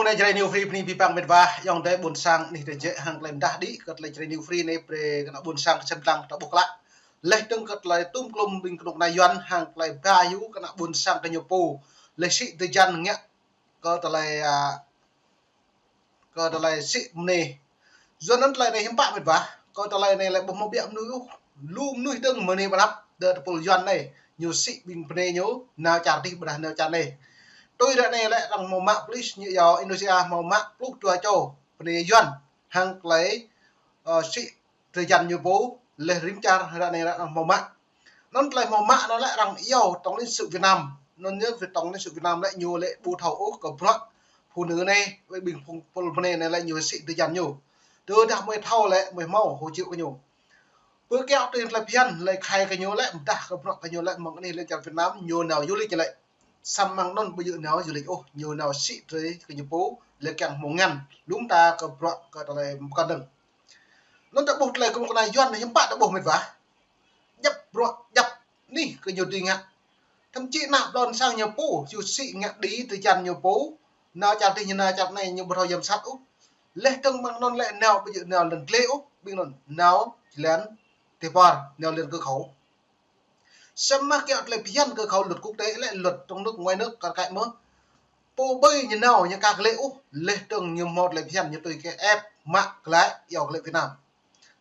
này chơi new free ni pipang medva yang teh bun sang ni teh hang klaim dah di kat le chơi new free ni pre kana bun sang centang ta bukla le tung kat le tum klum bing knok na yuan hang klaim bayu kana bun sang ka nyopu le si te jan ngya ko ta le si ne do nan le ne himpa medva ko ta le ne le bom biam nu lum nu tung meni balap de pul yuan này nhiều si bing pre nyu nào chả đi bra nào chả này tôi đã này lại rằng màu mạ please như giờ Indonesia màu mạ lúc chùa châu để dọn hàng lấy sĩ thời gian như bố lệ rim cha ra này lại rằng màu mạ nó lại màu mạ nó lại rằng yêu trong lịch sử Việt Nam nó nhớ về trong lịch sử Việt Nam lại nhiều lệ bù thầu ốc của vợ phụ nữ này với bình phong này lại nhiều sĩ thời gian nhiều từ đã mới thâu lại mới mau hồ chịu cái nhiều bữa kéo tiền lại phiền lại khai cái nhiều lại ta cái nhiều lại mong cái này lên chợ Việt Nam nhiều nào du lịch lại xăm mang non bây giờ nào du lịch ô nhiều nào sĩ tới cái nhập phố lấy càng một ngàn đúng ta có bọt có lại con đừng nó đã bột lại con này doan này hiếm bạn đã bột mệt vả dập bọt dập ní cái nhiều tiền ạ thậm chí nạp đòn sang nhập phố dù sĩ ngặt đi từ chăn nhập phố nào chặt thì như nào chặt này nhiều bờ thầu dầm sát úc lấy từng mang non lại nào bây giờ nào lần lễ úc bình luận nào lén thì vào nào lên cơ khẩu xem mà kẹo lại phiền cơ khẩu luật quốc tế lại luật trong nước ngoài nước cả cạnh mơ po bay như nào như các lễ lễ từng như một lại phiền như tôi cái ép mạng lại yêu lễ Việt Nam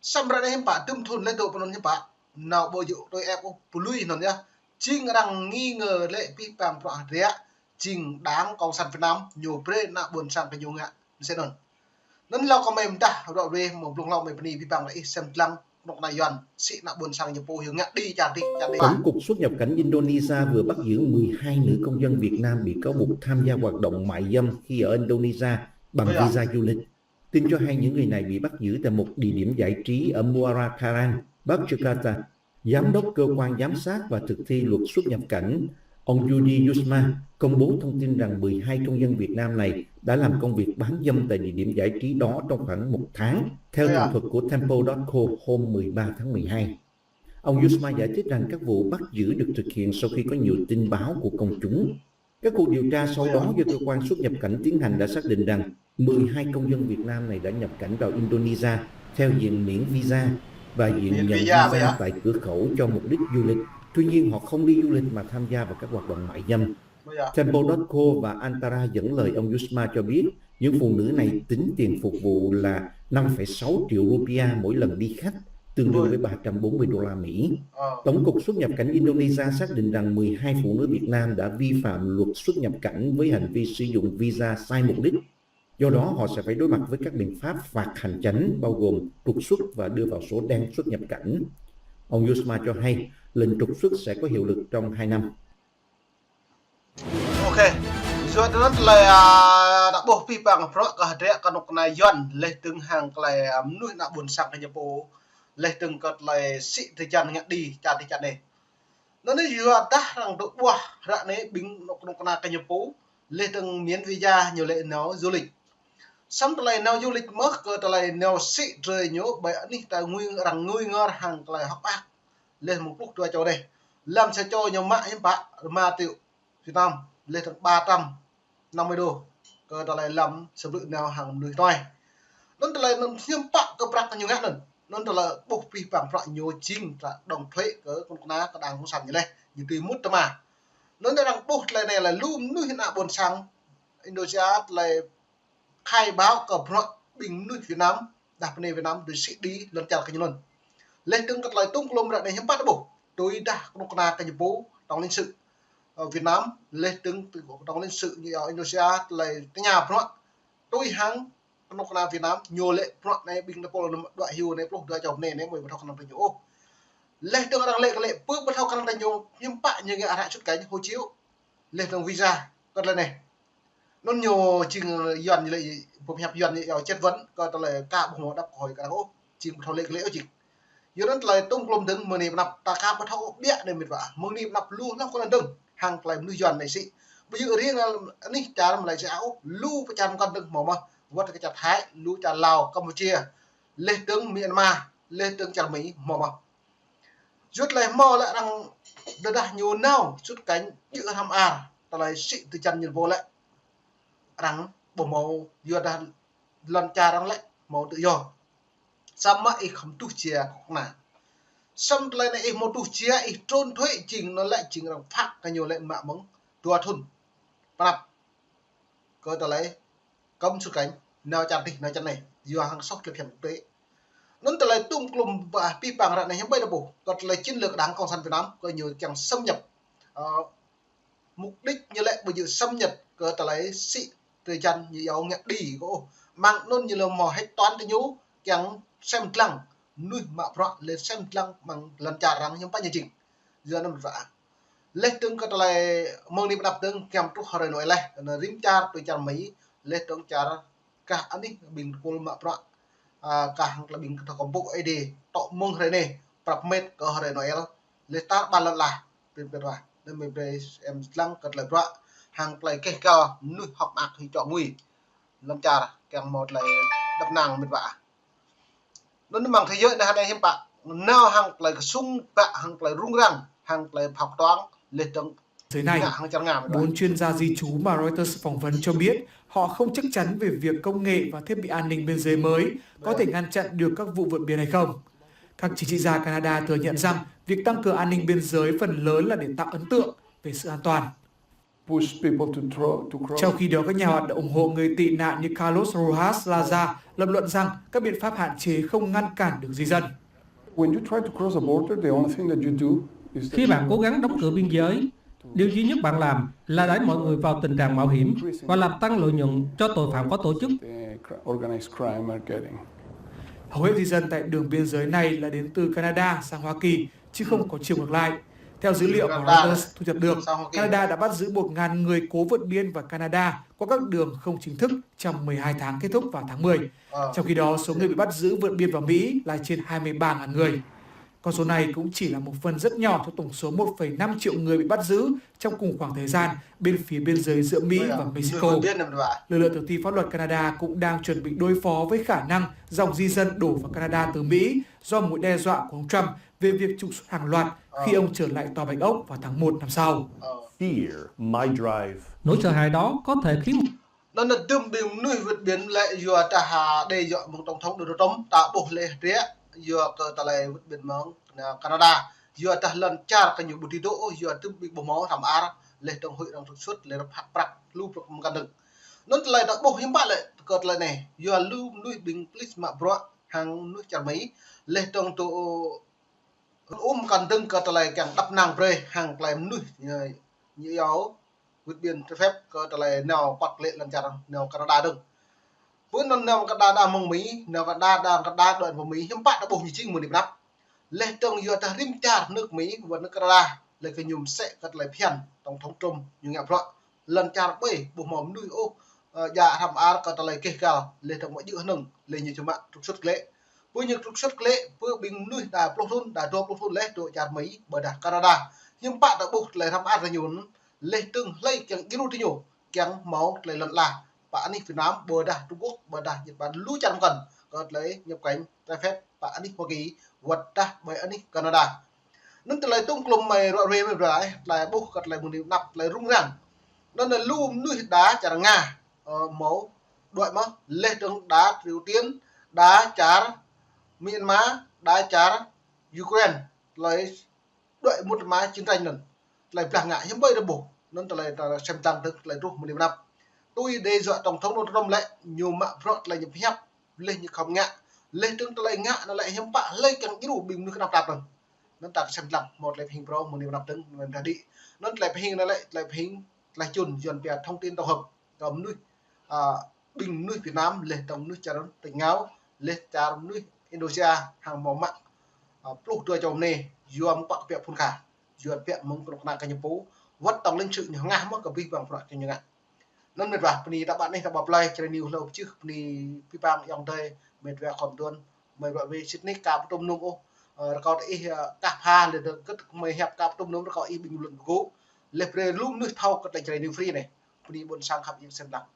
xem ra đây em bạn tum thun lên độ bọn như bạn nào bồi dụ tôi ép lui nó nhá chính rằng nghi ngờ lễ vi phạm rõ rẽ chính đáng cộng sản Việt Nam nhiều pre nạ buồn sang cái nhiều ngạ sẽ đồn nên lo có mềm ta rồi về một lúc lâu mềm đi vi phạm lại xem lăng một này dần sĩ nạ buồn sang nhập bộ hướng ngạ đi chả đi. Tổng cục xuất nhập cảnh Indonesia vừa bắt giữ 12 nữ công dân Việt Nam bị cáo buộc tham gia hoạt động mại dâm khi ở Indonesia bằng visa du lịch. Tin cho hay những người này bị bắt giữ tại một địa điểm giải trí ở Muara Karang, Bắc Jakarta. Giám đốc cơ quan giám sát và thực thi luật xuất nhập cảnh, ông Yudi Yusma, công bố thông tin rằng 12 công dân Việt Nam này đã làm công việc bán dâm tại địa điểm giải trí đó trong khoảng 1 tháng, theo tường thuật của Tempo.co hôm 13 tháng 12. Ông Yusma giải thích rằng các vụ bắt giữ được thực hiện sau khi có nhiều tin báo của công chúng. Các cuộc điều tra sau đó do cơ quan xuất nhập cảnh tiến hành đã xác định rằng 12 công dân Việt Nam này đã nhập cảnh vào Indonesia theo diện miễn visa và diện nhận visa tại cửa khẩu cho mục đích du lịch. Tuy nhiên họ không đi du lịch mà tham gia vào các hoạt động mại dâm. Tempo.co và Antara dẫn lời ông Yusma cho biết những phụ nữ này tính tiền phục vụ là 5,6 triệu rupiah mỗi lần đi khách, tương đương với 340 đô la Mỹ. Tổng cục xuất nhập cảnh Indonesia xác định rằng 12 phụ nữ Việt Nam đã vi phạm luật xuất nhập cảnh với hành vi sử dụng visa sai mục đích. Do đó họ sẽ phải đối mặt với các biện pháp phạt hành chánh bao gồm trục xuất và đưa vào sổ đen xuất nhập cảnh. Ông Yusma cho hay lệnh trục xuất sẽ có hiệu lực trong 2 năm. Ok, rồi đó là đã buộc vi phạm pháp luật cái cái nục này dọn lấy từng hàng cái nuôi nạ buồn sang cái nhập bộ lấy từng cái là sĩ thời gian ngặt đi trả thì chặt này nó nói vừa ta rằng độ qua ra này bình nục này cái nhập bộ lấy từng miễn visa nhiều lệ nó du lịch xong lại nào du lịch mất cái lại nào sĩ rồi nhớ bởi anh ta nguyên rằng nguy ngờ hàng cái học ác lên một lúc cho đây làm sao cho nhiều mạng em bạn mà tiểu Việt Nam lênถึง 350 đô cái đó là làm sử dụng nào hàng người toi nó là nó hiếm bạc cái bạc nhiều ngắt lần nó là buộc vi phạm loại nhiều chính là đồng thuế cái con ná cái đàng không sẵn như này như từ mút mà nó đang buộc lại này là luôn nuôi hiện tại buồn sang Indonesia là khai báo cả loại bình nuôi Việt Nam đặt này Việt Nam để sĩ đi lần chặt cái như lần lên từng các loại tung lùm lại này hiếm bạc buộc tôi đã con ná cái nhập bố trong lịch sử ở Việt Nam lên từng từ trong lịch sử như ở Indonesia là cái nhà bọn tôi hàng nó là Việt Nam nhiều lệ bọn này bình là đoạn hiu này lúc đưa chồng này mới bắt đầu khăn tay nhổ lên từng đang lệ cái lệ bước bắt đầu khăn tay nhổ nhưng bạn như cái lại chút cái hộ chiếu lên từng visa còn là này nó nhiều trình dọn như vậyผมnhập dọn như ở chất vấn còn là cả bộ đáp hỏi cả ô trình thao lệ cái lệ gì giờ nó là tung lùm đứng mà niệm nạp ta cá bắt đầu biết này mình vả mà niệm nạp luôn nó có là đừng hàng lại nuôi dọn này sĩ bây giờ riêng là anh ấy trả lại sẽ áo lưu phải chăm con đừng mà vớt cái chặt Thái lưu trả Lào Campuchia lên tướng Myanmar lên tướng chặt Mỹ mà rút lại mò lại đang đưa ra nhiều nào rút cánh chữ tham ta lại sĩ từ chân nhìn vô lại rằng bộ màu vừa đã lần cha đang lẽ màu tự do sama i không tu chia cũng là xong lại này một tu chia i trôn thuế trình nó lại trình rằng phát cái nhiều lại mạ mong tua thun bạp cơ ta lấy công sự cảnh nào chặt đi nào chặt này vừa hàng sóc lực hiện tế nó ta lấy tung klum và pi bằng ra này không bay được bổ còn lấy chiến lược đáng cộng sản Việt Nam coi nhiều chẳng xâm nhập mục đích như lệ bây giờ xâm nhập cơ ta lấy sĩ từ chân như ông nhặt đi cô mang nôn như là mò hết toán thì nhú chẳng xem lăng nuôi mạ rõ lên xem lăng bằng lần trả rằng nhưng bao nhiêu trình giờ nó vả lên tương cơ ta lấy mong đi đập tương kèm trúc hồi nội lại nó rim cha từ chân mấy lên tương trả cả anh đi bình quân mạ rõ cả hàng là bình thọ bộ AD tọ mong thế này prak met cơ hồi nội lên ta ban lần là bên bên ngoài nên mình về em lăng cật lại rõ hàng lại cái cao nuôi học ạc thì chọn nguy lần trả kèm một lại đập nàng mình vả nó mang thế giới này hiếm bạc nào hàng lại sung bạc hàng lại rung răng hàng lại học toán lên trong giới này. 4 chuyên gia di trú mà Reuters phỏng vấn cho biết họ không chắc chắn về việc công nghệ và thiết bị an ninh biên giới mới có thể ngăn chặn được các vụ vượt biên hay không. Các chính trị gia Canada thừa nhận rằng việc tăng cường an ninh biên giới phần lớn là để tạo ấn tượng về sự an toàn. Trong khi đó, các nhà hoạt động ủng hộ người tị nạn như Carlos Rojas Laza lập luận rằng các biện pháp hạn chế không ngăn cản được di dân. Khi bạn cố gắng đóng cửa biên giới, điều duy nhất bạn làm là đẩy mọi người vào tình trạng mạo hiểm và làm tăng lợi nhuận cho tội phạm có tổ chức. Hầu hết di dân tại đường biên giới này là đến từ Canada sang Hoa Kỳ, chứ không có chiều ngược lại. Theo dữ liệu mà Reuters thu thập được, Canada đã bắt giữ 1.000 người cố vượt biên vào Canada qua các đường không chính thức trong 12 tháng kết thúc vào tháng 10. Trong khi đó, số người bị bắt giữ vượt biên vào Mỹ là trên 23.000 người. Con số này cũng chỉ là một phần rất nhỏ trong tổng số 1,5 triệu người bị bắt giữ trong cùng khoảng thời gian bên phía biên giới giữa Mỹ và Mexico. Lực lượng thực thi pháp luật Canada cũng đang chuẩn bị đối phó với khả năng dòng di dân đổ vào Canada từ Mỹ do mối đe dọa của ông Trump về việc trục xuất hàng loạt khi ông trở lại Tòa Bạch Ốc vào tháng 1 năm sau. Nỗi sợ hãi đó có thể khiến nó là tương bình nuôi vượt biển lại vừa ta hà đe dọa một tổng thống Donald Trump tạo bộ lệ rẽ vừa cơ ta lại vượt biển mong Canada vừa ta lần cha cái nhiều bút độ vừa tương bị bộ máu thảm á lệ trong hội đồng trục xuất lệ hạt bạc lưu được một căn đực nó lại đã bộ hiếm bạn lại cợt lại này vừa lưu nuôi bình please mà bro hàng nuôi chả mấy lệ trong tổ căn đực cợt lại càng đập nàng pre hàng lại nuôi như áo vượt biển cho phép cợt lại nào quạt lệ lần chả nào Canada đừng với nó nào Canada mong Mỹ nào Canada đoạn của Mỹ hiếm bạn đã bộ như chính một điểm nắp lệ trong vừa ta rim cha nước Mỹ và nước Canada lệ cái nhung sẽ cất lại phiền tổng thống Trump như ngạc rõ lần cha bơi bộ mỏm nuôi ô dạ thầm á cất lại kê cao lệ trong mọi dự nâng lệ như chúng bạn trục xuất lệ với những trục xuất lệ với bình nuôi đà Proton đà đô Proton lệ đội cha Mỹ bởi đà Canada nhưng bạn đã buộc lệ thầm á là nhún lệ từng lây chẳng cái đi nhổ chẳng máu lệ lần là bạn đi Việt Nam bờ đà Trung Quốc bờ đà Nhật Bản lũ chăn cần cất lấy nhập cảnh trái phép bạn đi Hoa Kỳ vật ta bởi anh đi Canada nên từ lại tung klum mày rồi về lại buộc cật lại một điểm nắp lại rung răng nên là lưu nuôi đá chả nga máu đội mà lệ trong đá Triều Tiên đá chả Myanmar đá chả Ukraine lại đội một má chiến tranh lần lại là ngại hiếm bây được bổ nên từ lại xem tăng thực lại rung một điểm nắp tôi đe dọa tổng thống Donald Trump lại nhiều mạng rõ lại nhập hiệp lên như không ngạ lên tương lại ngạ nó lại hiếm bạn lên càng cái đủ bình nước đọc đạp rồi nó đặt xem lặp một lại hình pro một điều đọc tương mình ra đi nó lại hình nó lại hình lại chuẩn chuẩn về thông tin tổng hợp cầm nuôi bình nuôi Việt Nam lên tổng nuôi trà tỉnh ngáo lên trà nuôi Indonesia hàng mỏ mặn pluk tuổi chồng này dùm bạc vẹn phun cả dùm vẹn mông cột nặng cái nhập phố vắt tổng lên sự nhỏ ngã mất cả vi bằng phật cho những ngã nên mệt vả pni đã bạn này đã bọc play cho nhiều lâu chứ pni vi bằng dòng đây mệt vả còn tuần mày gọi về Sydney cạp tôm nung ô có ý cạp ha để được cất mày hẹp cạp tôm nung nó có ý bình luận cố lệp rê lúc nước thau có thành trời new free này pni buồn sang khắp những xem đọc